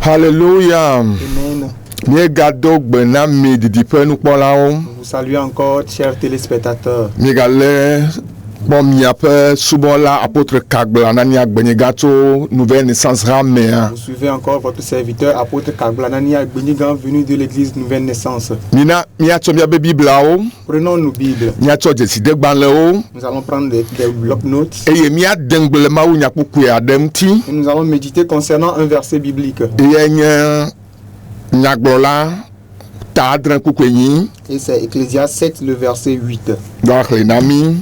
Hallelujah. Amen. Nous Vous saluez encore, chers téléspectateurs. Bon, mi appelle souvent là apôtre Kagla nania Gbenyegato nouvelle naissance ramea. Vous suivez encore votre serviteur apôtre Kagla nania Gbenyegan venu de l'église Nouvelle Naissance. Nina mia tomia be Bible o. Prenons nos Bibles. Mia to décider gbanle o. Nous allons prendre des bloc-notes. Et mia dengbele ma ou nyakuku adam ti. Et nous allons méditer concernant un verset biblique. Et nyaglola tadran kukwenyi. Et c'est Ecclésias 7 le verset 8. Donc les amis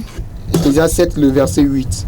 Ecclésias 7 le verset 8.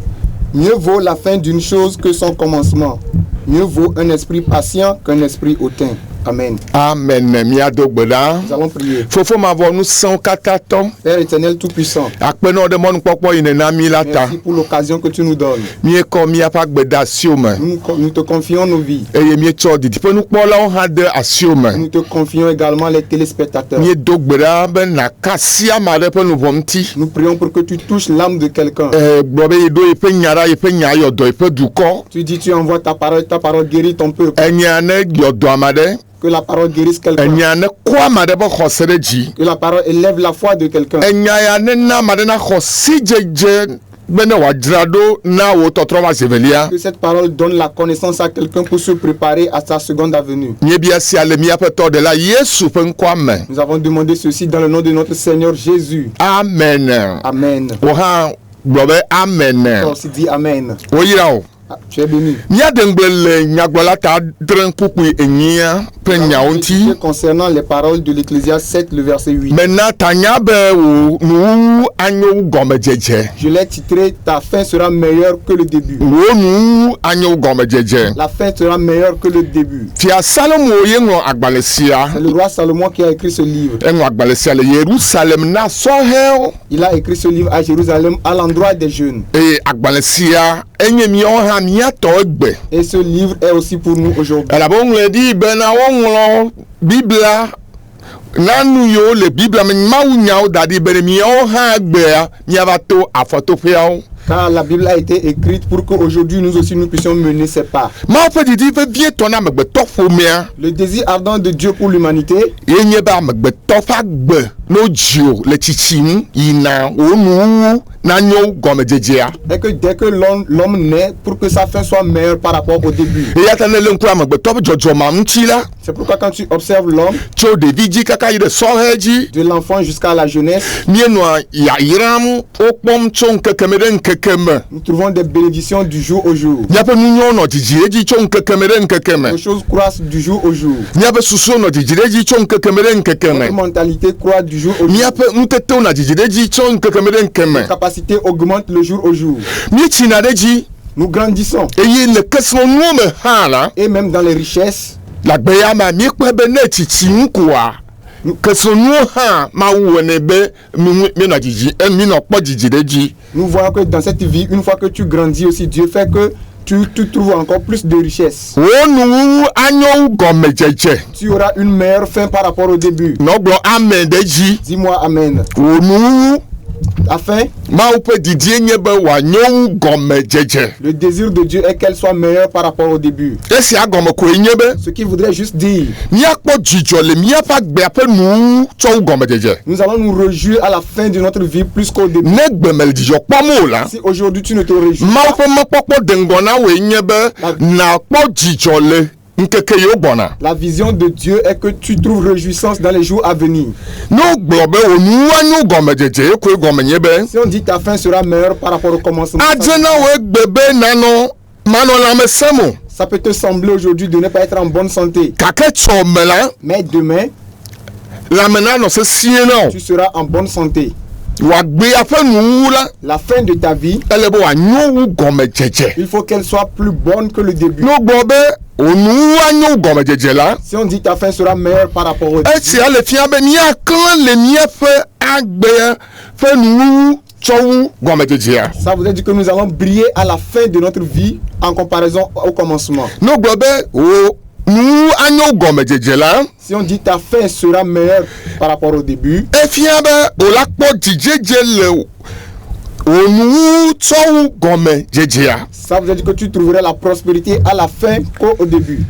Mieux vaut la fin d'une chose que son commencement. Mieux vaut un esprit patient qu'un esprit hautain. Amen. Amen. Mia dogbeda. Nous allons prier. Fofo ma vo nous 104 ans. Père éternel tout-puissant, Akpeno de mon pokpo inena mi lata. merci pour l'occasion que tu nous donnes. Mie ko mia pa gbeda siome. Nous te confions nos vies. Et mie to di pe nous kpola on ha de asiome. Nous te confions également les téléspectateurs. Mie dogbeda ben na kasia ma de pe nous bomti. Nous prions pour que tu touches l'âme de quelqu'un. Bobe ido ipe nyara ipe nyayo do ipe duko. Tu dis tu envoies ta parole guérit ton peuple. Enyane yodo amade. Que la parole guérisse quelqu'un. Enyane kwa made bo khosere ji. Que la parole élève la foi de quelqu'un. Enyane na made na khosijeje bene wadrado na wo totroma sevelia. Que cette parole donne la connaissance à quelqu'un pour se préparer à sa seconde avenue. Nye bia si ale mi apeto de la Yesu pen kwame. Nous avons demandé ceci dans le nom de notre Seigneur Jésus. Amen. Amen. Oha bobe amen. On se dit Amen. Oyira o. Ah, tu es béni. Nya dengbele nyagbola ta dren pupu enyia pe nyaonti. Concernant les paroles de l'Ecclésias 7 le verset 8. Maintenant tanya be wo nu anyo gomejeje. Je l'ai titré ta fin sera meilleure que le début. Wo nu anyo gomejeje. La fin sera meilleure que le début. Tia Salomo yengo agbalesia. C'est le roi Salomon qui a écrit ce livre. Engo agbalesia le Yerusalem na sohel. Il a écrit ce livre à Jérusalem à l'endroit des jeunes. Et agbalesia enyemi on mia to egbe. Et ce livre est aussi pour nous aujourd'hui. Elle a bon le dit bena wonlo bibla nanu yo le bibla me mawu nyao dadi bene mi o ha egbe ya mi abato afoto fiao. Car la Bible a été écrite pour qu'aujourd'hui nous aussi nous puissions mener ses pas. Ma fait dit veut bien ton âme be to fomia. Le désir ardent de Dieu pour l'humanité. Yenye ba me be to fa gbe no jio le chichim ina onu na nyo gomejejea. Et que dès que l'homme naît, pour que sa fin soit meilleure par rapport au début. Et yatane le nkura me be to jojo ma mtila. C'est pourquoi quand tu observes l'homme, cho de viji kaka ide soheji de l'enfant jusqu'à la jeunesse, mienwa ya iram okpom chon kekemere nkekeme. Nous trouvons des bénédictions du jour au jour. Nyape nunyo no jijireji chon nkekemere nkekeme. Les choses croissent du jour au jour. Nyape suso no jijireji chon nkekemere nkekeme. Notre mentalité croît du jour au jour. Nyape nteto na jijireji chon nkekemere nkeme. Notre capacité augmente le jour au jour. Michinadeji nous grandissons. Et le question nous me hala. Et même dans les richesses. La béama mi kwa beneti chinkwa. Question nous ha ma wonebe mi na jiji mi no po jijireji. Nous voyons que dans cette vie, une fois que tu grandis aussi, Dieu fait que tu trouves encore plus de richesses. Tu auras une meilleure fin par rapport au début. Dis-moi Amen. Afin, le désir de Dieu est qu'elle soit meilleure par rapport au début. Ce qui voudrait juste dire, nous allons nous réjouir à la fin de notre vie plus qu'au début. Si aujourd'hui tu ne te réjouis pas, la vision de Dieu est que tu trouves réjouissance dans les jours à venir. Si on dit ta fin sera meilleure par rapport au commencement, ça peut te sembler aujourd'hui de ne pas être en bonne santé. Mais demain, tu seras en bonne santé. La fin de ta vie, il faut qu'elle soit plus bonne que le début. Si on dit ta fin sera meilleure par rapport au début, agbe ƒe nuwuwu tsɔwu gɔmedzedzea. Ça voudrait dire que nous allons briller à la fin de notre vie en comparaison au commencement. No gblɔ be o nuwu anyo gɔmedzedze la. Si on dit ta fin sera meilleure par rapport au début, Efia be o la kpɔ dzidzedze le o nuwu tsɔwu gɔmedzedzea. ça veut dire que tu trouveras la prospérité à la fin qu'au début.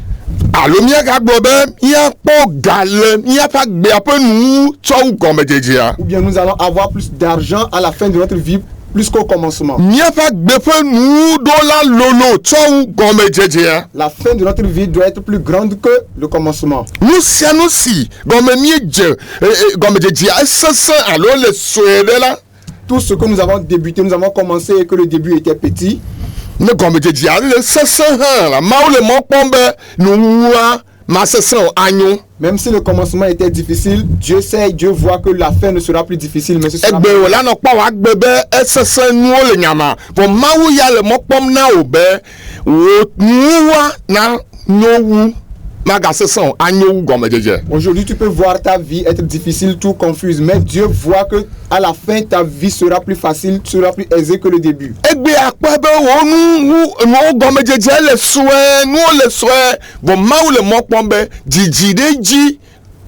Alo míagagblɔ be míakpɔ ga le míaƒe agbea ƒe nuwu tsɔwu gɔmedzedzea. Ou bien nous allons avoir plus d'argent à la fin de notre vie plus qu'au commencement. Míaƒe agbe ƒe nuwu ɖo la lolo tsɔwu gɔmedzedzea. La fin de notre vie doit être plus grande que le commencement. Nu sia nu si gɔme míedze gɔmedzedzea esesẽ alo le sue ɖe la. Tout ce que nous avons débuté, nous avons commencé et que le début était petit. Ne gɔmedzedzea le sesẽ hã la mawu le mɔ kpɔm be nuwua ma sesẽ o anyo. Même si le commencement était difficile, Dieu sait, Dieu voit que la fin ne sera plus difficile, mais ce sera Egbe o la nɔ kpɔ w'agbe be esesẽ nuwo le nyama vɔ mawu ya le mɔ kpɔm na wo be wo nuwua na nyo wu magasesẽ o anyo wu gɔmedzedze. Aujourd'hui, tu peux voir ta vie être difficile, tout confuse, mais Dieu voit que à la fin, ta vie sera plus facile, sera plus aisée que le début. Egbe akpɔ be wo nuwo gɔmedzedze le sue nuwo le sue vɔ mawu le mɔ kpɔm be dzidzi ɖe dzi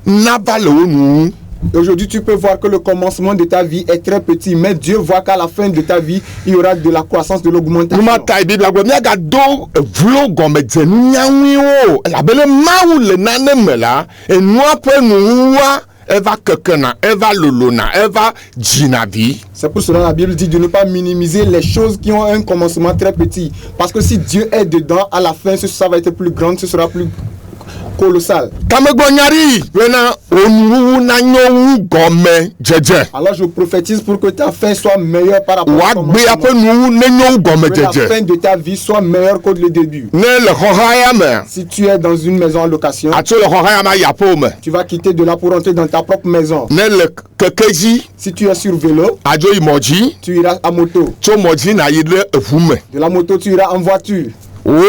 nava le wo nuwu. Aujourd'hui, tu peux voir que le commencement de ta vie est très petit, mais Dieu voit qu'à la fin de ta vie, il y aura de la croissance, de l'augmentation. Numata Biblia gblɔ míagado vlo gɔmedzenu nyanyuiwo elabena mawu le nane me la enua ƒe nuwua eva kekena eva lolona eva dzina vi. C'est pour cela que la Bible dit de ne pas minimiser les choses qui ont un commencement très petit. Parce que si Dieu est dedans, à la fin, ça va être plus grand, ce sera plus colossal. Kamegblɔ nyari bena onuwu na nyo wu gɔmedzedze. Alors je prophétise pour que ta fin soit meilleure par rapport au W'agbe commencement. aƒe nuwu ne nyo wu Que la gɔmedzedze. fin de ta vie soit meilleure que le début. Ne le xɔxa ya me Si tu es dans une maison en location, atso le xɔxa ya me ayi aƒewo me. tu vas quitter de là pour entrer dans ta propre maison. Ne le keke dzi Si tu es sur vélo, adzo yi mɔ dzi tu iras à moto. tso mɔ dzi na yi ɖe eʋu me. De la moto, tu iras en voiture. Wo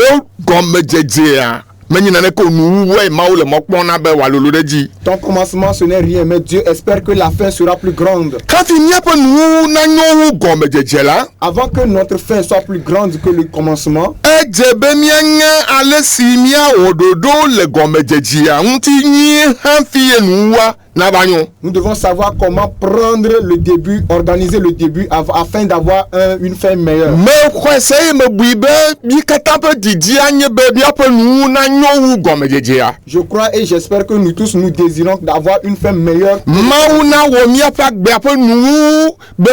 gɔmedzedzea menyi naneke o nuwuwoe mawu le mɔ kpɔm na be wòalolo ɖe dzi. Ton commencement, ce n'est rien, mais Dieu espère que la fin sera plus grande. Kafi míaƒe nuwu na nyo wu gɔmedzedze la, Avant que notre fin soit plus grande que le commencement, edze be míanya ale si míawɔ ɖoɖo le gɔmedzedzea ŋuti nyuie hafi ye nuwua nava nyo. nous devons savoir comment prendre le début, organiser le début afin d'avoir une fin meilleure. Mexɔe se eye mebui be mi katã ƒe didia nye be míaƒe nuwu na nyo wu gɔmedzedzea. Je crois et j'espère que nous tous nous désirons d'avoir une fin meilleure. Mawu na wɔ míaƒe agbea ƒe nuwu be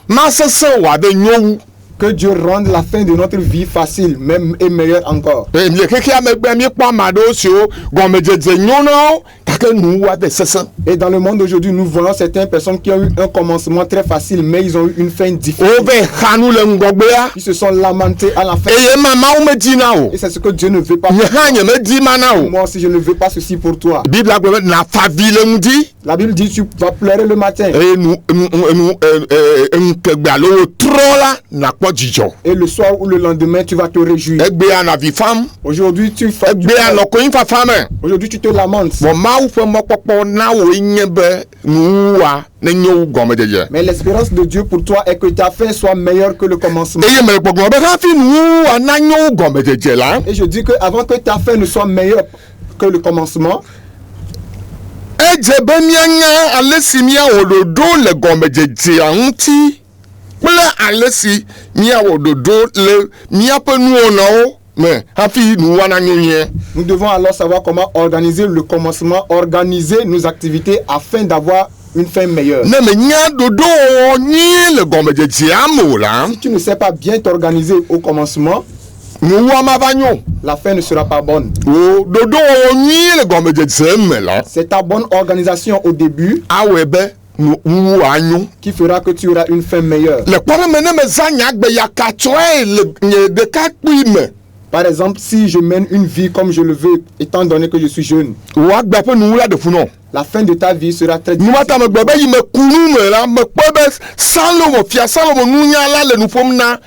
masesẽ wòabe nyo wu. Que Dieu rende la fin de notre vie facile, même et meilleure encore. Le xexea megbe míekpɔ ame aɖewo siwo gɔmedzedze nyo na wo gake nuwua be sesẽ. Et dans le monde d'aujourd'hui, nous voyons certaines personnes qui ont eu un commencement très facile, mais ils ont eu une fin difficile. Wove xa nu le ŋgɔgbea Ils se sont lamentés à la fin. eye ma mawu medi na o. Et c'est ce que Dieu ne veut pas. Nye hã nye medi ma na o. Moi aussi, je ne veux pas ceci pour toi. Biblia gblɔ be nafa avi le ŋdi La Bible dit tu vas pleurer le matin eye ŋkegbe alo wotrɔ la nakpɔ dzidzɔ. et le soir ou le lendemain, tu vas te réjouir. Egbea nɔ avi fam, Aujourd'hui, egbea nɔ konyi fafa me. aujourd'hui, tu te lamentes. Vɔ mawu ƒe mɔkpɔkpɔ na woe nye be nuwua ne nye wu gɔmedzedze. Mais l'espérance de Dieu pour toi est que ta fin soit meilleure que le commencement. Eye mele gbɔgblɔ be hafi nuwua na nye wu gɔmedzedze la. Et je dis que avant que ta fin ne soit meilleure que le commencement, Edze be míanya ale si míawɔ ɖoɖo le gɔmedzedzea ŋuti kple ale si míawɔ ɖoɖo le míaƒe nuwɔnawo me hafi nuwua na nyo nyuie. nous devons alors savoir comment organiser le commencement, organiser nos activités afin d'avoir une fin meilleure. Ne menya ɖoɖo wɔwɔ nyuie le gɔmedzedzea me o la, Si tu ne sais pas bien t'organiser au commencement, nuwua mava nyo. la fin ne sera pas bonne. O ɖoɖo wɔwɔ nyuie le gɔmedzedzea me la, C'est ta bonne organisation au début awɔe be nuwua nyo. qui fera que tu auras une fin meilleure. Le kpɔɖe me ne meza nye agbe yaka tsɔe le nye ɖekakpui me. Par exemple, si je mène une vie comme je le veux, étant donné que je suis jeune, Wò agbea ƒe nuwu la ɖe fu nɔ. la fin de ta vie sera très difficile. Numata megbe be yi me kunu me la mekpɔ be Salomo fia Salomo nunyala le nu ƒom na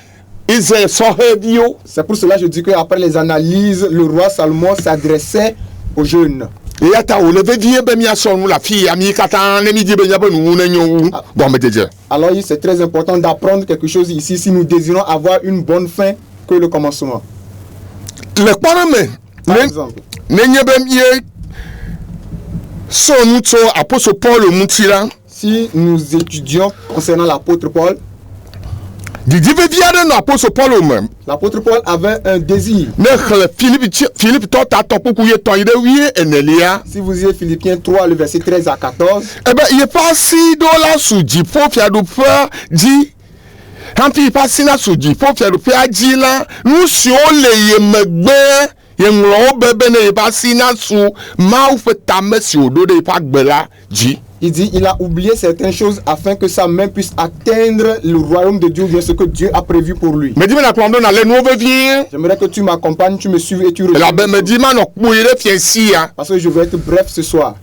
Israël sɔheviwo. C'est pour cela que je dis qu'après les analyses, le roi Salomon s'adressait aux jeunes. eya ta wòle vevie be miasɔ nu le afi ya mi katã ne mi di be miaƒe nuwu ne nyo wu gɔmedzedze. Alors c'est très important d'apprendre quelque chose ici si nous désirons avoir une bonne fin que le commencement. Le kpɔɖe Par me exemple, nenye be mie sɔ nu tso apostol Paul ŋuti la, si nous étudions concernant l'apôtre Paul, didi vevi aɖe nɔ apostol Paul me. l'apôtre Paul avait un désir. Ne xlẽ Philippitɔ tatɔ kuku ye tɔ yi ɖe 14. Si vous lisez Philippiens 3, le verset 13 à 14, Ebe yeƒe asi ɖo la su dziƒo fiaɖuƒea dzi. Hafi yeƒe asi na su dziƒo fiaɖuƒea dzi la, nu siwo le ye megbe yeŋlɔ wo be ne yeƒe asi na su Mawu ƒe tame si wòɖo ɖe yeƒe agbe la dzi. il dit il a oublié certaines choses afin que sa main puisse atteindre le royaume de Dieu, bien ce que Dieu a prévu pour lui. Medi be nakplɔm ɖo nale nuwo vevie. J'aimerais que tu m'accompagnes, tu me suives et tu Elabe regardes. medi manɔ kpui ɖe fiasia. Parce que je vais être bref ce soir.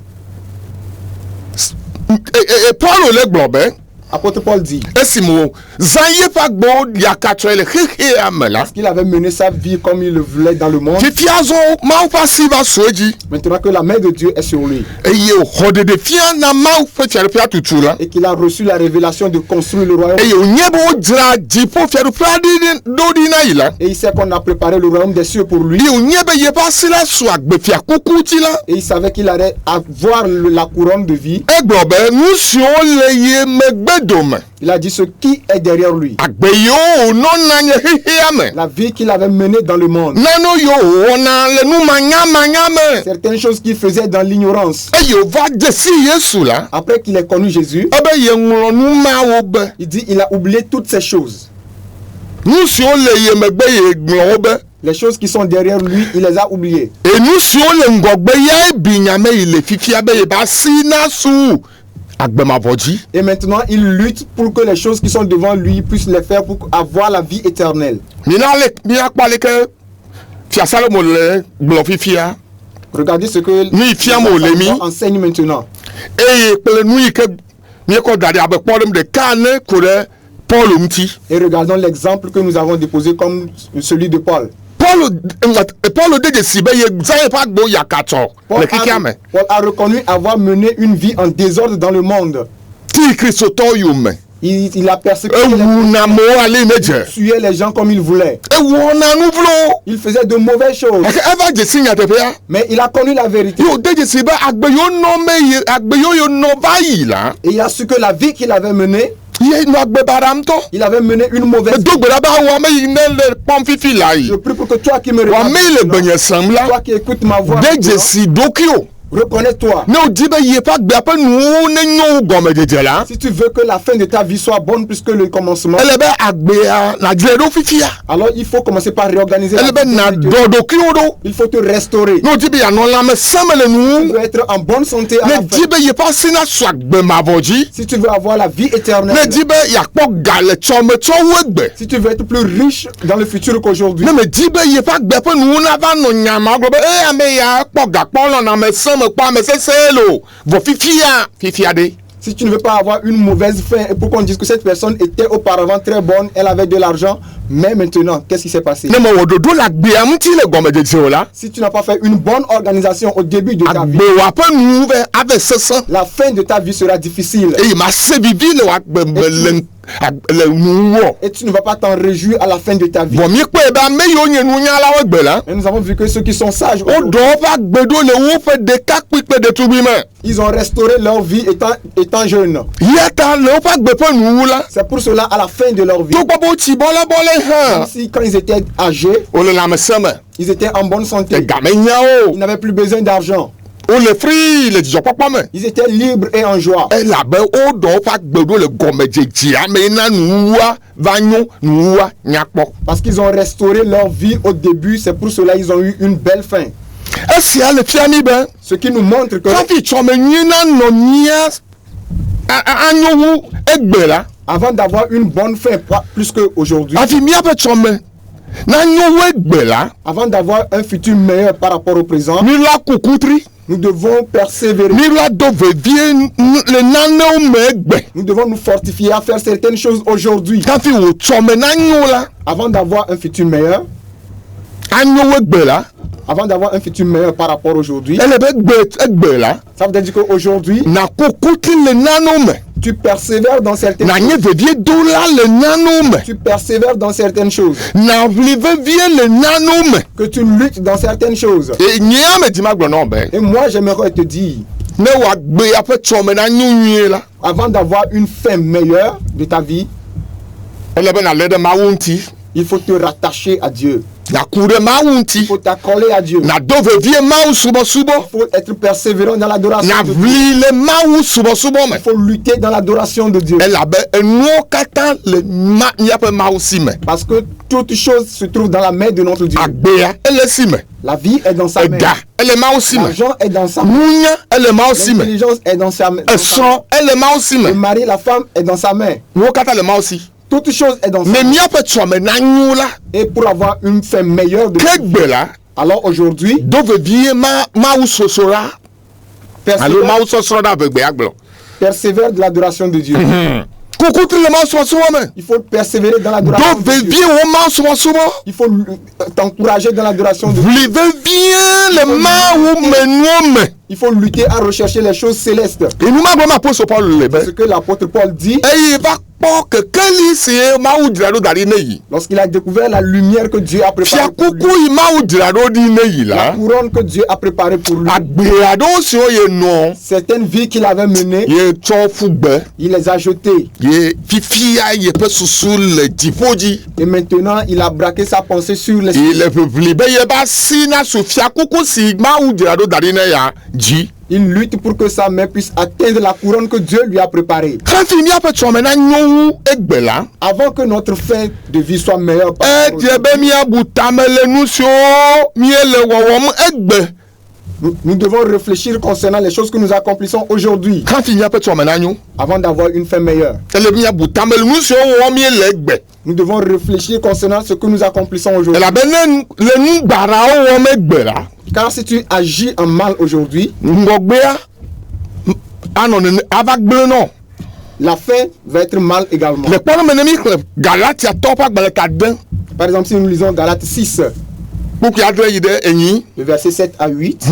Paul le gblɔ be Apôtre Paul dit esime zã yeƒe agbewo ɖiakatsɔe le xexea me la, qu'il avait mené sa vie comme il le voulait dans le monde. fifia zɔ Mawu ƒe asi va su edzi. Maintenant que la main de Dieu est sur lui Eye wòxɔ ɖeɖefia na Mawu ƒe fiaɖuƒea tutu la. et qu'il a reçu la révélation de construire le royaume, Eye wònye be wodzra dziƒo fiaɖuƒea ɖo ɖi na yi la. et il sait qu'on a préparé le royaume des cieux pour lui, Eye wònye be yeƒe asi la su agbefia kuku dzi la. et il savait qu'il allait avoir la couronne de vie. Egblɔ be nu siwo le ye megbe dome, Il a dit ce qui est derrière lui, agbe yiwo wònɔna nye xexea me, la vie qu'il avait menée dans le monde, nane yiwo wòwɔna le nu manyamanya me. certaines choses qu'il faisait dans l'ignorance. Eye wòva dze si Yesu la, Après qu'il ait connu Jésus, ebe yeŋlɔ nu mawo be, il dit il a oublié toutes ces choses. nu siwo le ye megbe yeŋlɔ wo be, Les choses qui sont derrière lui, il les a oubliées. enu siwo le ŋgɔgbe yae bi nyame yi le fifia be yeƒe asi nasu agbemavɔ dzi. Et maintenant, il lutte pour que les choses qui sont devant lui puissent les faire pour avoir la vie éternelle. Míakpɔ aleke Fia Salomo le gblɔ fifia, Regardez ce que Nu yi fiam wòle mi. enseigne maintenant. eye kple nu yi ke míekɔ da ɖe abe kpɔ ɖem ɖeka ne ko ɖe Paul ŋuti. Et regardons l'exemple que nous avons déposé comme celui de Paul. Paul de dzesi be ye zã yeƒe agbo yakatsɔ le xexea me. Paul a reconnu avoir mené une vie en désordre dans le monde. Ti kristotɔwo yome. Il a persécuté, Ewuna amewo ale ne dze. tué les gens comme il voulait. Ewɔna nu vlo. Il faisait de mauvaises choses. Eva dzesi nyateƒea. Mais il a connu la vérité. Yo de dzesi be agbe yiwo nɔ me ye agbe yiwo nɔ va yi la. Et il a su que la vie qu'il avait menée, Ye nɔ agbe baɖa ŋutɔ. il avait mené une mauvaise vie. Medo gbe ɖa be awɔ ame yi ne le kpɔm fifi la yi. Je prie pour que toi qui me Wɔ ame yi le regardes, gbenye sem la. toi qui écoutes ma voix, De dzesi ɖokuiwo. reconnais-toi. Ne wòdi be yeƒe agbea ƒe nuwo ne nyo wu gɔmedzedze la. Si tu veux que la fin de ta vie soit bonne plus que le commencement, Ele be agbea nadzrae ɖo fifia. alors il faut commencer par réorganiser la Ele be vie de Dieu. naɖɔ ɖokuiwo ɖo. Il faut te restaurer. Ne wòdi be yeanɔ lãmesẽ me le Tu nu. veux être en bonne santé à Ne la di fin. be yeƒe asi nasu agbemavɔ dzi. Si tu veux avoir la vie éternelle, Ne di be yeakpɔ ga le tsɔmetsɔwo egbe. si tu veux être plus riche dans le futur qu'aujourd'hui, Ne me di be yeƒe agbea ƒe nuwo nava nɔ nyama gblɔ be ame ya kpɔ gakpɔ lɔ lãmesẽ me kpɔ ame sesẽ lo. Vɔ fifia ɖe. si tu ne veux pas avoir une mauvaise fin et pour qu'on dise que cette personne était auparavant très bonne, elle avait de l'argent, mais maintenant, qu'est-ce qui s'est passé? Ne mewɔ ɖoɖo le agbea ŋuti le gɔmedzedze la. Si tu n'as pas fait une bonne organisation au début de ta vie, Agbewa ƒe nuwo be ave sesẽ. la fin de ta vie sera difficile Eye mase vivi le w'agbe me le nuwɔ. et tu ne vas pas t'en réjouir à la fin de ta vie. Vɔ míekpɔe be ame yiwo nye nunyalawo egbe la. Et nous avons vu que ceux qui sont sages, Woɖɔ woƒe agbe ɖo le woƒe ɖekakpui kple ɖetugbui me. ils ont restauré leur vie étant jeunes. Ya ta le woƒe agbe ƒe nuwu la. C'est pour cela, à la fin de leur vie, Togbɔ be wotsi bɔlɛbɔlɛ même hã. si quand ils étaient âgés, Wole lãmesẽ me. ils étaient en bonne santé, Game nya ils o. n'avaient plus besoin d'argent, Wole fri le dzidzɔkpɔkpɔ me. ils étaient libres et en joie. Elabe woɖɔ woƒe agbe ɖo le gɔmedzedzea me na nuwua va nyo, nuwua nyakpɔ. Parce qu'ils ont restauré leur vie au début, c'est pour cela qu'ils ont eu une belle fin. Esia le fia mi be. Ce qui nous montre que Kafi tsɔmenyui nanɔ nyia anyo wu egbe la. avant d'avoir une bonne fin, plus qu'aujourd'hui, Afi míaƒe tsɔme nanyo wu egbe la. avant d'avoir un futur meilleur par rapport au présent, Míla kukutri. nous devons persévérer. Míla do vevie le nanewo me egbe. Nous devons nous fortifier à faire certaines choses aujourd'hui. Kafi wò tsɔme nanyo la. Avant d'avoir un futur meilleur, Anyo wu egbe la. Avant d'avoir un futur meilleur par rapport à aujourd'hui, ele be gbe la ça veut dire qu'aujourd'hui, na kukuti le nano me tu persévères dans certaines na nye choses. vevie do la le nano me Tu persévères dans certaines choses. na vli vevie le nano me Que tu luttes dans certaines choses. e nye ame di ma gblɔ na be Et moi, j'aimerais te dire, ne wa gbe aƒe tsɔme na nyu nyuie la avant d'avoir une fin meilleure de ta vie, ele be na le ɖe mawu ŋuti il faut te rattacher à Dieu. na ku ɖe mawu ŋuti Il faut t'accoler à Dieu. na do vevie mawu subɔsubɔ Il faut être persévérant dans l'adoration na de Dieu. vli le mawu subɔsubɔ me Il faut lutter dans l'adoration de Dieu. elabe enuwo katã le míaƒe mawu si me Parce que toute chose se trouve dans la main de notre Dieu. agbea ele si me La vie est dans sa main. ega ele mawu si me L'argent est dans sa main. nunya ele mawu si me L'intelligence est dans sa main. esrɔ̃ ele mawu si Le me mari, la femme est dans sa main. wo katã le mawu si Toute chose est dans sa me main. míaƒe tsɔme na nyu la Et pour avoir une fin meilleure de ke gbe la alors aujourd'hui, do vevie mawu soso la alo persévère, mawu sɔsrɔ̃ ɖa ve gbea gblɔ persévère de l'adoration de Dieu. kukuti le mawu subɔsubɔ me Il faut persévérer dans do l'adoration de Dieu. vevie wo mawu subɔsubɔ Il faut t'encourager dans l'adoration de Dieu. vli vevie le mawu me nuwo me Il faut lutter à rechercher les choses célestes. enuma gblɔm apostol paul le be Ce que l'apôtre Paul dit eye va kpɔ kekeli si mawu dzra ɖo da ɖi ne yi lorsqu'il a découvert la lumière que Dieu a préparée pour lui. fiakuku yi mawu dzra ɖo ɖi ne yi La la couronne que Dieu a préparée pour lui. agbe aɖewo siwo ye nɔ Certaines vies qu'il avait menées, ye tsɔ fu gbe il les a jetées. ye fifia yeƒe susu le dziƒo dzi Et maintenant, il a braqué sa pensée sur les yi le ʋiʋli be yeba si na su fiakuku si mawu dzra ɖo da ɖi ne ya dzi Il lutte pour que sa main puisse atteindre la couronne que Dieu lui a préparée. hafi míaƒe tsɔme na nyo wu egbe la Avant que notre fin de vie soit meilleure. par rapport edze be míabu tame le nu siwo míele wɔwɔm egbe Nous devons réfléchir concernant les choses que nous accomplissons aujourd'hui hafi míaƒe tsɔme na nyo avant d'avoir une fin meilleure. ele míabu tame le nu siwo wɔwɔm míele egbe Nous devons réfléchir concernant ce que nous accomplissons aujourd'hui. elabene le nu gbarawo wɔm egbe la Car si tu agis en mal aujourd'hui, ŋgɔgbea anɔ nene ava gblẽ nɔ la fin va être mal également. le kpɔnɔ me ne mi xlẽ galatiatɔ ƒe agbalẽ ta de Par exemple, si nous lisons Galates 6, kpukui adre yi ɖe enyi le verset 7 à 8,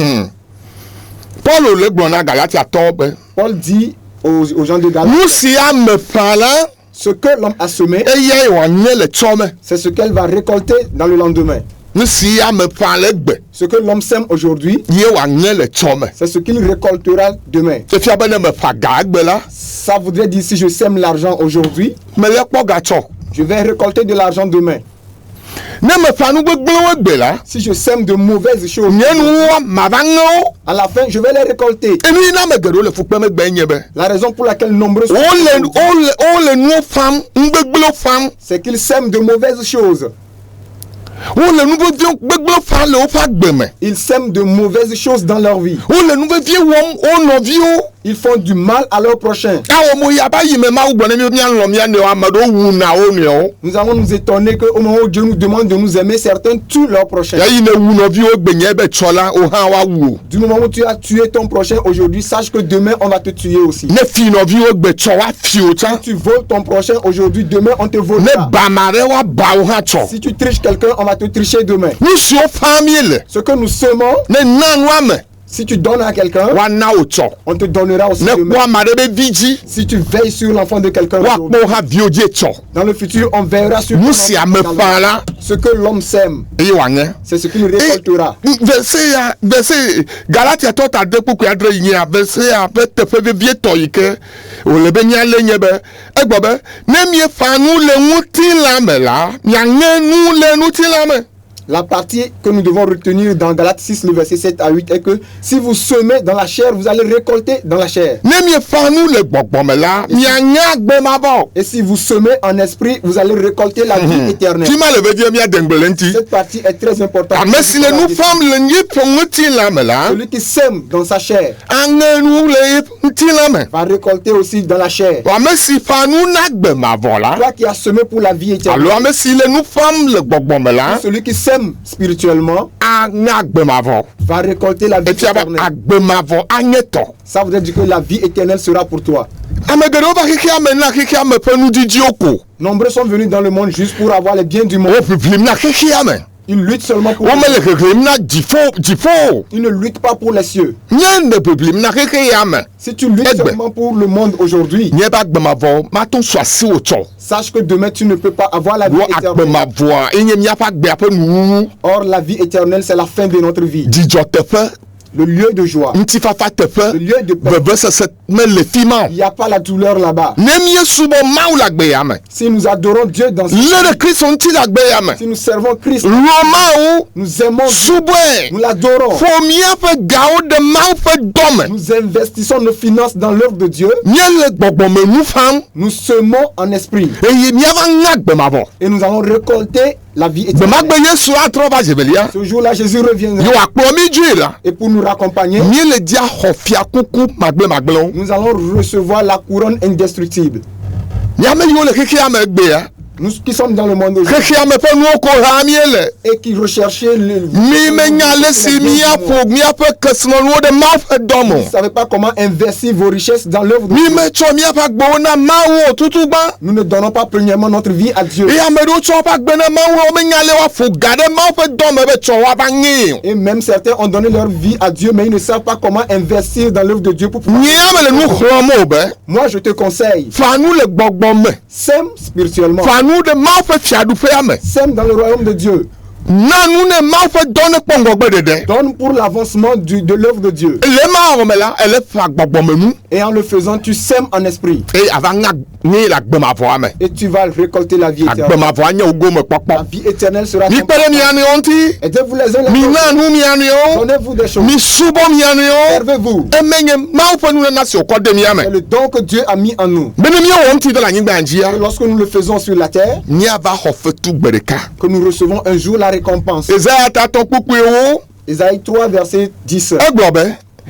Paul le gblɔ na galatiatɔwo be Paul dit aux gens de Galates, nu si ame ƒã la ce que l'homme a semé, eyae wòanye le tsɔ me c'est ce qu'elle va récolter dans le lendemain. nu si ame ƒã le gbe Ce que l'homme sème aujourd'hui, ye wòanye le tsɔ me c'est ce qu'il récoltera demain. efia be ne meƒã ga egbe la Ça voudrait dire si je sème l'argent aujourd'hui, mele kpɔ gatsɔ je vais récolter de l'argent demain. ne meƒã nu gbegblẽwo egbe la Si je sème de mauvaises choses, nye nuwo mava ŋe wo à la fin, je vais les récolter. enu yi na ame geɖewo le fukpeme gbe nye be La raison pour laquelle nombreux sont wole nuwo fam nugbegblẽwo fam c'est qu'ils sèment de mauvaises choses. wole nu vevie gbegblẽ fam le woƒe agbe me Ils sèment de mauvaises choses dans leur vie. wole nu vevie wɔm wo nɔviwo Ils font du mal à leur prochain. awɔ mo yaba yi me mawu gblɔ ne mi míalɔ mía nɔewo ame ɖewo wuna wo nɔewo Nous allons nous étonner qu'au moment où Dieu nous demande de nous aimer, certains tuent leur prochain. yayi ne wu nɔviwo gbe nye be tsɔ la wo hã woawu o Du moment où tu as tué ton prochain aujourd'hui, sache que demain on va te tuer aussi. ne fi nɔviwo gbe tsɔ woafi o tsã Si tu voles ton prochain aujourd'hui, demain on te ne volera. ba ma ɖe woaba wo hã tsɔ Si tu triches quelqu'un, on va te tricher demain. nu siwo fam mi le Ce que nous semons, ne na nua me si tu donnes à quelqu'un, woana wo tsɔ on te donnera aussi ne demain. kpɔ ame ɖe be vi dzi Si tu veilles sur l'enfant de quelqu'un woakpɔ aujourd'hui, wo hã viwo dzi tsɔ dans le futur, on veillera sur nu ton si enfant ame dans ƒã le- la Ce que l'homme sème, eye wòaŋe c'est ce qu'il récoltera. verse galatiatɔ ta de kpukui adre yi nyea verse ya ƒe teƒe vevietɔ yi ke wòle be míalé nye be egbɔ be ne mieƒã nu le ŋutilã me la miaŋe nu le ŋutilã me La partie que nous devons retenir dans Galates 6, le verset 7 à 8 est que si vous semez dans la chair, vous allez récolter dans la chair. ne mieƒã nu le gbɔgbɔ me la miaŋe agbe mavɔ Et si vous semez en esprit, vous allez récolter la vie éternelle. fi ma le vedie míade ŋgbe le ŋuti Cette partie est très importante. ame si le nu fam le yiƒe ŋutilã me la Celui qui sème dans sa chair aŋe nu le yiƒe ŋutilã me va récolter aussi dans la chair. ame si ƒã nu na agbe mavɔ la Toi qui as semé pour la vie éternelle, alo ame si le nu fam le gbɔgbɔ me la celui qui sème spirituellement aŋe agbe mavɔ va récolter la vie efia be éternelle. agbe mavɔ anye tɔ Ça veut dire que la vie éternelle sera pour toi. ame geɖewo va xexea me na xexea me ƒe nudidiwo ko Nombreux sont venus dans le monde juste pour avoir les biens du monde. wo ʋiʋlim na xexea me Ils luttent seulement pour womele hehem na dziƒo Ils ne luttent pas pour les cieux. nye ne biblim na xexe ya me Si tu luttes Egbe. seulement pour le monde aujourd'hui, nye be agbemavɔ mato so asi wò tsɔ sache que demain tu ne peux pas avoir la vie wo éternelle. agbemavɔa enye miaƒe agbea ƒe nuwuwu Or, la vie éternelle, c'est la fin de notre vie. dzidzɔteƒe Le lieu de joie, ŋutifafa teƒe le lieu de paix. vevesese mele fi ma o Il n'y a pas la douleur là-bas. ne miesubɔ mawu le agbeya me Si nous adorons Dieu dans ce lé ɖe kristu ŋuti le agbeya me si nous servons Christ, lɔ mawu nous aimons Dieu, subɔe nous l'adorons. ƒo miaƒe gawo ɖe mawu ƒe dɔ me Nous investissons nos finances dans l'œuvre de Dieu. míele gbɔgbɔme nu fam Nous semons en esprit eye míava ŋe agbemavɔ et nous allons récolter la vie éternelle. gbemagbe yesu atrɔ va zevelia Ce jour-là, Jésus reviendra ye wòakplɔ mi dzoe la et pour nous raccompagner, míele dia xɔ fiakuku magblẽmagblẽwo nous allons recevoir la couronne indestructible. míame yiwo le xexea me egbea Nous qui sommes dans le monde aujourd'hui xexea me ƒe nuwo ko ha míele et qui recherchaient le... mi menya le si míaƒo míaƒe kesinɔnuwo ɖe mawu ƒe dɔ me Vous ne savez pas comment investir vos richesses dans l'œuvre de mi Dieu. metsɔ míaƒe agbewo na mawu o tutugbã Nous ne donnons pas premièrement notre vie à Dieu. eye ame ɖewo tsɔ woƒe agbe na mawu o menya le woaƒo ga ɖe mawu ƒe dɔ me be tsɔ woava ŋee o Et même certains ont donné leur vie à Dieu, mais ils ne savent pas comment investir dans l'œuvre de Dieu pour pouvoir... nyea me le nu xlɔm o be Moi, je te conseille, fa nu le gbɔgbɔ me sème spirituellement, fa nu ɖe mawu ƒe fiaɖuƒea me sème dans le royaume de Dieu, na nu ne mawu ƒe dɔ ne kpɔ ŋgɔgbe ɖeɖe donne pour l'avancement de l'œuvre de Dieu. le mawɔ me la ele fa gbɔgbɔme nu Et en le faisant, tu sèmes en esprit eye ava ŋe ŋee le agbemavɔa me et tu vas récolter la vie éternelle. agbemavɔa nye wo gome La kpɔkpɔ vie éternelle sera... mi kpe ɖe mia nɔewo ŋuti Aidez-vous les uns les mi autres. na nu mia nɔewo Donnez-vous des choses. mi subɔ mia nɔewo Servez-vous. emenye mawu ƒe nunana si wòkɔ de mia me C'est le don que Dieu a mis en nous. be ne míewɔ ŋuti ɖe le anyigba dzia Et lorsque nous le faisons sur la terre, míava xɔ fetu gbe ɖeka que nous recevons un jour la récompense. Esaïa tatɔ kpukpuewo Ésaïe 3, verset 10 egblɔ be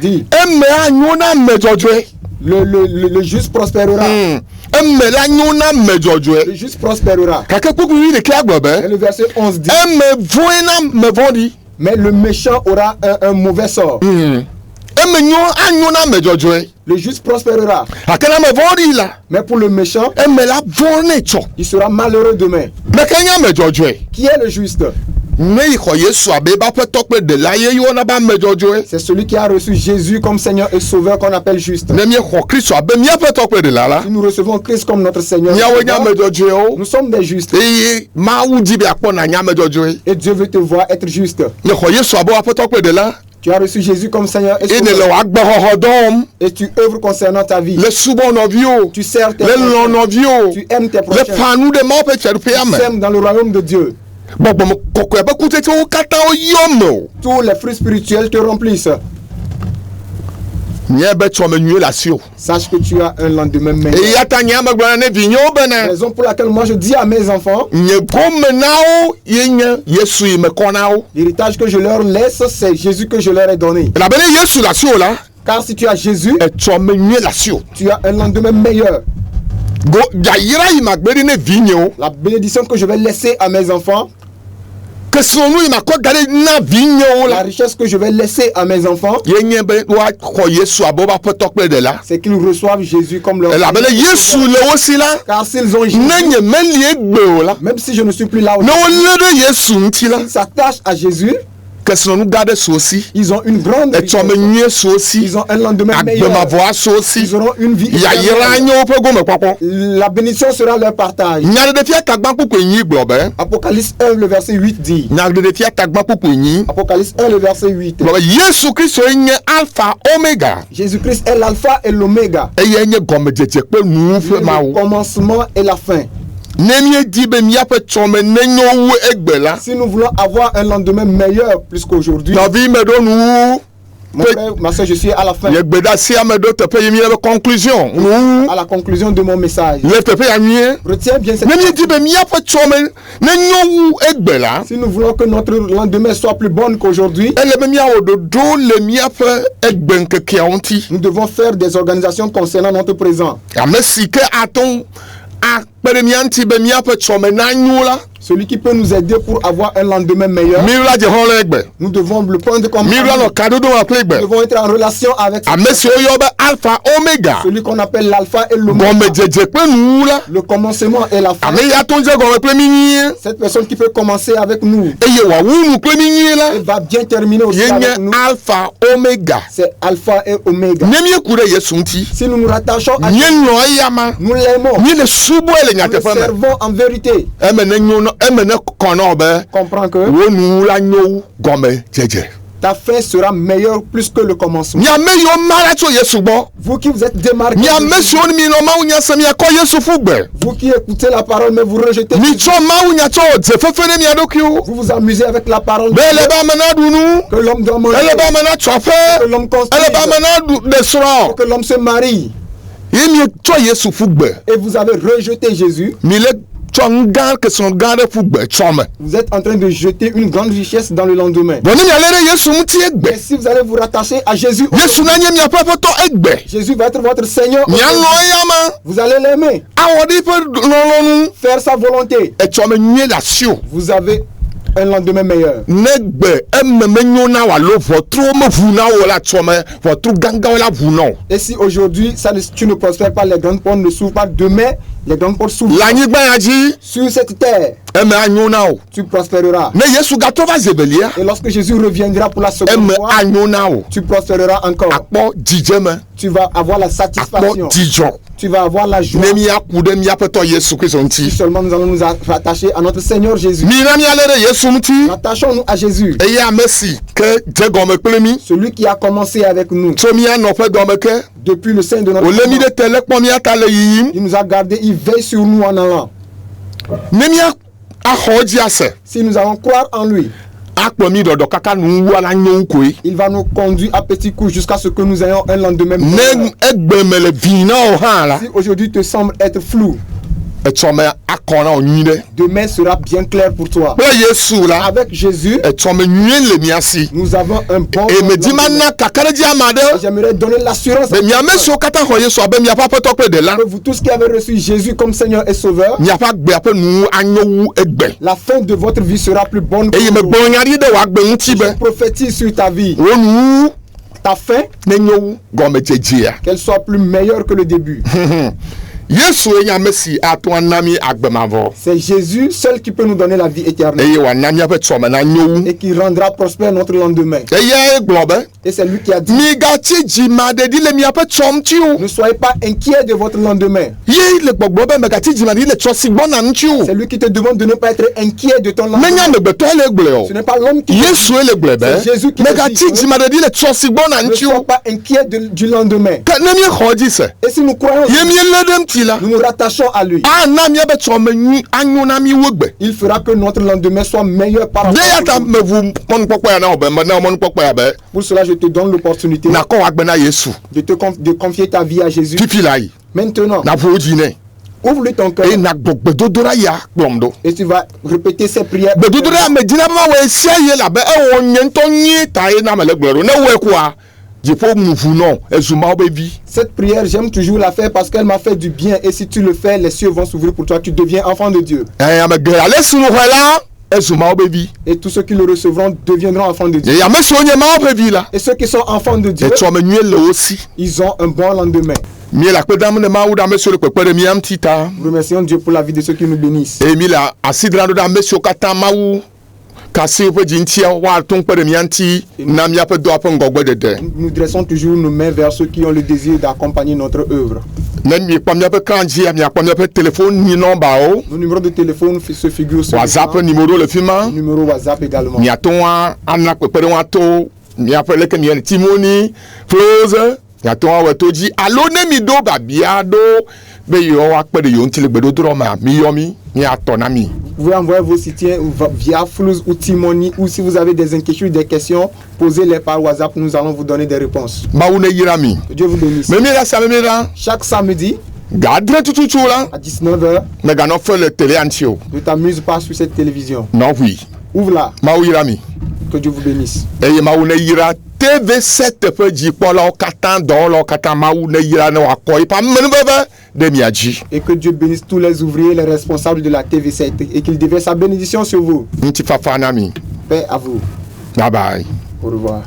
dit, eme anyo na ame dzɔdzɔe le juste prospérera. eme la nyo na ame dzɔdzɔe Le juste prospérera. gake kpukpui ɖekea gblɔ Et be le verset 11 dit, eme voe na ame vɔ̃ɖi mais le méchant aura un mauvais sort. eme nyo anyo na ame dzɔdzɔe Le juste prospérera. gake na ame vɔ̃ɖi la Mais pour le méchant, eme la vɔ̃ ne tsɔ il sera malheureux demain. meke nye ame dzɔdzɔe Qui est le juste? ne yi xɔ yesu abe eƒe aƒetɔ kple ɖela ye yɔna be ame dzɔdzɔe C'est celui qui a reçu Jésus comme Seigneur et Sauveur qu'on appelle juste. ne míexɔ kristu abe míaƒe tɔ kple ɖela la Si nous recevons Christ comme notre Seigneur, et míawoe nye ame Sauveur, dzɔdzɔewo nous sommes des justes. eye mawu di be akpɔ na nye ame dzɔdzɔe Et Dieu veut te voir être juste. ne xɔ yesu abe aƒetɔ kple ɖela Tu as reçu Jésus comme Seigneur et eye ne le Sauveur. wòagbexɔxɔ dɔm Et tu œuvres concernant ta vie. le subɔ nɔviwo Tu sers tes le lɔ prochains. nɔviwo Tu aimes tes le prochains. fa nu ɖe mawo ƒe fiaɖuƒea Tu me sèmes dans le royaume de Dieu. gbɔgbɔme kɔkɔe ƒe kutsetsewo katã woyɔ me o Tous les fruits spirituels te remplissent. nye be tsɔme nyuie le asi o Sache que tu as un lendemain meilleur. eya ta nye ame gblɔna ne vinyewo bena Raison pour laquelle moi je dis à mes enfants, nye gome na wo ye nye yesu yi mekɔ na wo l'héritage que je leur laisse, c'est Jésus que je leur ai donné. elabena yesu le asi o la Car si tu as Jésus, etsɔme nyuie le asi o tu as un lendemain meilleur. go yayra yi magbe ɖi ne vinyewo La bénédiction que je vais laisser à mes enfants, kesinɔnu yi makɔ da ɖe na vinyewo la la richesse que je vais laisser à mes enfants, ye nye be woaxɔ yesu abe woƒe aƒetɔ kple ɖela c'est qu'ils reçoivent Jésus comme leur elabena yesu le wo si la Car s'ils ont Jésus, ne nye meli egbe o la même si je ne suis plus là, ne wolé ɖe yesu ŋuti la ils s'attachent à Jésus, kesinɔnu gã ɖe su wo si ils ont une grande etsɔme richesse. nyuie su wo si Ils ont un lendemain meilleur. agbemavɔa su wo si Ils auront une vie yayra éternelle. nye woƒe gomekpɔkpɔ La bénédiction sera leur partage. nyaɖeɖefia tagbã kpukpue nyi gblɔ be Apocalypse 1, le verset 8 dit. nyaɖeɖefia tagbã kpukpue nyi Apocalypse 1, le verset 8. gblɔ be yesu kristu nye alpha omega Jésus-Christ est l'alpha et l'oméga. eye nye gɔmedzedze kple nuwu ƒe Le mawu commencement et la fin. ne míedi be míaƒe tsɔme nenyo wu egbe la Si nous voulons avoir un lendemain meilleur plus qu'aujourd'hui, nɔvi meɖo nuwu mon frère, ma soeur, je suis à la fin, nye gbeɖasia meɖo teƒe yi mi le be conclusion nuwu à la conclusion de mon message. le teƒe ya nyuie Retiens bien cette ne míedi be míaƒe tsɔme nenyo wu egbe la Si nous voulons que notre lendemain soit plus bon qu'aujourd'hui, ele be míawɔ ɖoɖo le míaƒe egbe ŋkekeawo ŋuti nous devons faire des organisations concernant notre présent. ame si ke ate ŋu akpe ɖe mía ŋuti be míaƒe tsɔme nanyo la Celui qui peut nous aider pour avoir un lendemain meilleur. Mira je hon legbe. Nous devons le prendre comme Mira ami. no kadodo wa plegbe. Nous devons être en relation avec Amesi oyoba alpha omega. celui qu'on appelle l'alpha et l'oméga. Gome jeje pe nu la. Le commencement et la fin. Ame ya tonje gome pe mi. Cette personne qui peut commencer avec nous Eye wa wunu pe mi la. et va bien terminer aussi Yenye avec nous. alpha omega. C'est alpha et oméga. Nyemi kure yesu nti. Si nous nous rattachons à Nye Dieu, nyo yama. nous l'aimons. Nye le subo ele Nous le nyate fama. servons en vérité. Emene nyo no emene kono be. Comprends que Wonu la nyo gome jeje. ta fin sera meilleure plus que le commencement. Nyame yo mara to yesu bo. Vous qui vous êtes démarqués, Nyame si oni mi no ma unya sami akọ yesu fugbe. vous qui écoutez la parole mais vous rejetez, Ni cho ma unya to ze fefere mi adokiu. vous vous amusez avec la parole de Bele Dieu, ba mana dunu. que l'homme doit manger, Ele ba mana chofe. que l'homme construise, Ele ba mana de sro. que l'homme se marie. Yemi to yesu fugbe. Et vous avez rejeté Jésus. Mi le to ngan ke son gade fugbe chome. Vous êtes en train de jeter une grande richesse dans le lendemain. Boni mi alere yesu mti egbe. Et si vous allez vous rattacher à Jésus, Yesu na nye mi apapo to egbe. Jésus va être votre Seigneur. Mi alo yama. Vous allez l'aimer, Awodi pe lolonu. faire sa volonté. E chome nye la sio. Vous avez un lendemain meilleur. Negbe emme nyo na wa lo votre me vuna wala chome. Votre ganga wala vuno. Et si aujourd'hui tu ne prospères pas, les grandes portes ne s'ouvrent pas, demain les grandes portes s'ouvrent. La nyigba ya ji. Sur cette terre, Emme anyo na o. tu prospéreras. Ne Yesu gato va zebelia. Et lorsque Jésus reviendra pour la seconde Emme fois, anyo na o. tu prospéreras encore. Akpo dijeme. Tu vas avoir la Akpo satisfaction. dijon. Tu vas avoir la joie. Ne mi akude mi apeto Yesu Kristo Si nti. seulement nous allons nous rattacher à notre Seigneur Jésus. Mi na mi alere Yesu nti. Rattachons-nous à Jésus, Eye amesi ke je gome pele mi. celui qui a commencé avec nous So mi anope gome ke. depuis le sein de notre Ole mi maman. de tele kpo mi atale yiyim. Il nous a gardés, il veille sur nous en allant. Ne mi ahoji ase. Si nous allons croire en lui, Akpo mi dodo kaka nu wala nyo koi. il va nous conduire à petits coups jusqu'à ce que nous ayons un lendemain meilleur. Ne egbe mele vina o han la. Si aujourd'hui te semble être flou, E chome akona o nyide. demain sera bien clair pour toi. Pe Yesu la. Avec Jésus, E chome nyen le mi asi. nous avons un bon E me di lendemain. mana kakare di amade. J'aimerais donner l'assurance Mais mi amesi o kata ho Yesu abe mi apa poto de la. que vous tous qui avez reçu Jésus comme Seigneur et Sauveur, Mi apa gbe ape nu anyowu egbe. la fin de votre vie sera plus bonne que Eye me vous. gbonyari de wa gbe nti be. Je prophétise sur ta vie, Onu ta fin, ne nyowu gome jejia. qu'elle soit plus meilleure que le début. Yesu enya mesi ato anami agbemavo. C'est Jésus seul qui peut nous donner la vie éternelle Eye wa nami ape chome na nyowu. et qui rendra prospère notre lendemain. Eye eglobe. Et c'est lui qui a dit, Mi gati jima de di le mi ape chom ti o. ne soyez pas inquiets de votre lendemain. Ye le gbogbo be me gati jima di le chosi gbona nti o. C'est lui qui te demande de ne pas être inquiet de ton lendemain. Menya me beto le gble o. Ce n'est pas l'homme qui Yesu ele gble be. C'est Jésus qui Me le gati dit. jima de di le chosi gbona ne nti sois o. pas inquiet du lendemain. Ka ne mi khoji se. Et si nous croyons, Ye mi ledem ti la. nous nous rattachons à lui. Ah na mi abe chome nyi anyo na mi wogbe. Il fera que notre lendemain soit meilleur par De ya ta rapport. me vu mon pokpo ya na obe me na mon pokpo ya be. Pour cela, je te donne l'opportunité Na ko wa gbe na Yesu. de confier ta vie à Jésus. Pipi la yi. Maintenant, Na voji ne. ouvre ton cœur E na gbogbo dodora ya plomdo. et tu vas répéter ces prières. Bedodora me dina ma we sia ye la be e wo nyen to nyi ta ye na me le gbero. Na we kwa. Jefo mufu no ezuma obevi. Cette prière, j'aime toujours la faire parce qu'elle m'a fait du bien. Et si tu le fais, les cieux vont s'ouvrir pour toi. Tu deviens enfant de Dieu. Eh me gbe ale sunu hwela ezuma obevi. Et tous ceux qui le recevront deviendront enfants de Dieu. Ye ya me so nye ma obevi la. Et ceux qui sont enfants de Dieu, E to me nyi le osi. ils ont un bon lendemain. Mi la pe dam ne ma uda me so le pepe de mi am tita. Nous remercions Dieu pour la vie de ceux qui nous bénissent. E mi la asidra do da me so kata mawu. Kasi pe jintia wa ton pe de mi anti na mi ape do ape ngogbe dede. Nous dressons toujours nos mains vers ceux qui ont le désir d'accompagner notre œuvre. Na mi pa mi ape kanji mi pa mi ape téléphone ni number o. Nos numéros de téléphone se figurent sur WhatsApp l'écran. numéro le fima. Numéro WhatsApp également. Mi aton wa anna pepe de wa to mi ape le ke mi Timoni close. Mi aton wa toji alo ne mi do ba bia do be yo wa pe de yo nti le gbedo dro ma mi yo mi aton na mi. Vous pouvez envoyer vos soutiens via Flouz ou Timoni, ou si vous avez des inquiétudes, des questions, posez-les par WhatsApp, nous allons vous donner des réponses. Ba une yira mi. Que Dieu vous bénisse. Me mi la sa me la. Chaque samedi Gadre tutu la. à 19h, Me ga no fe le télé antio. ne t'amuse pas sur cette télévision. Non oui. Ouvre-la. Ma yira mi. Que Dieu vous bénisse. Eye ma une yira TV7 pe ji po la katan do la katan ma une yira no akoi pa menu bebe de miadzi. Et que Dieu bénisse tous les ouvriers, les responsables de la TV7 et qu'il déverse sa bénédiction sur vous. Nti fafa na mi. Paix à vous. Bye bye. Au revoir.